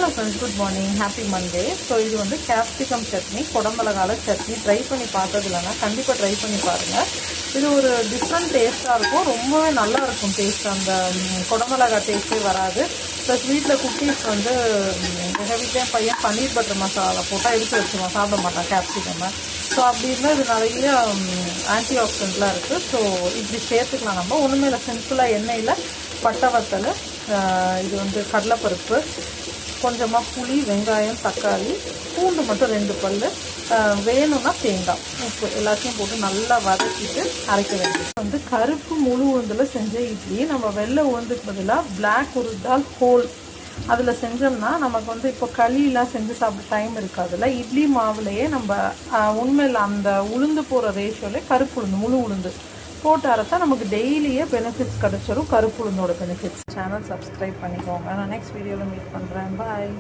Hello friends, good morning, happy Monday. So இது வந்து capsicum chutney, குடமிளகால chutney. Try பண்ணி பார்த்தது இல்லைன்னா கண்டிப்பாக ட்ரை பண்ணி பாருங்கள். இது ஒரு டிஃப்ரெண்ட் டேஸ்ட்டாக இருக்கும், ரொம்பவே நல்லா இருக்கும் டேஸ்ட். அந்த குடமிளகா டேஸ்ட்டே வராது. ப்ளஸ் வீட்டில் குக்கீஸ் வந்து எங்கள் வீட்லேயும் பையன் பன்னீர் பட்டர் மசாலா போட்டால் எடுத்து வச்சுருவான், சாப்பிட மாட்டான் கேப்சிகம்மை. ஸோ அப்படி இருந்தால் இது நிறைய ஆன்டி ஆக்சிடென்ட்லாம் இருக்குது. ஸோ இப்படி சேர்த்துக்கலாம். நம்ம ஒன்றுமே இல்லை, சிம்பிளாக எண்ணெயில் பட்டை வத்தல், இது வந்து கடலைப்பருப்பு, கொஞ்சமாக புளி, வெங்காயம், தக்காளி, பூண்டு மட்டும் 2 பல், வேணும்னா தேங்காய், உப்பு எல்லாத்தையும் போட்டு நல்லா வதக்கிட்டு அரைக்க வேண்டியது. வந்து கருப்பு முழு உளுந்தில் செஞ்ச இட்லி. நம்ம வெள்ளை உளுந்துக்கு பதிலாக பிளாக் உளுந்தால் ஹோல் அதில் செஞ்சோம்னா நமக்கு வந்து இப்போ களியெலாம் செஞ்சு சாப்பிட டைம் இருக்காதுல்ல. இட்லி மாவுலையே நம்ம உண்மையில் அந்த உளுந்து போகிற ரேஷியோலே கருப்பு உளுந்து, முழு உளுந்து போட்டு அரைச்சா நமக்கு டெய்லியே பெனிஃபிட்ஸ் கிடச்சிரும். கருப்பு உளுந்தோட பெனிஃபிட்ஸ். சேனல் சப்ஸ்கிரைப் பண்ணிக்கோங்க. நான் நெக்ஸ்ட் வீடியோவில் மீட் பண்ணுறேன். பாய்.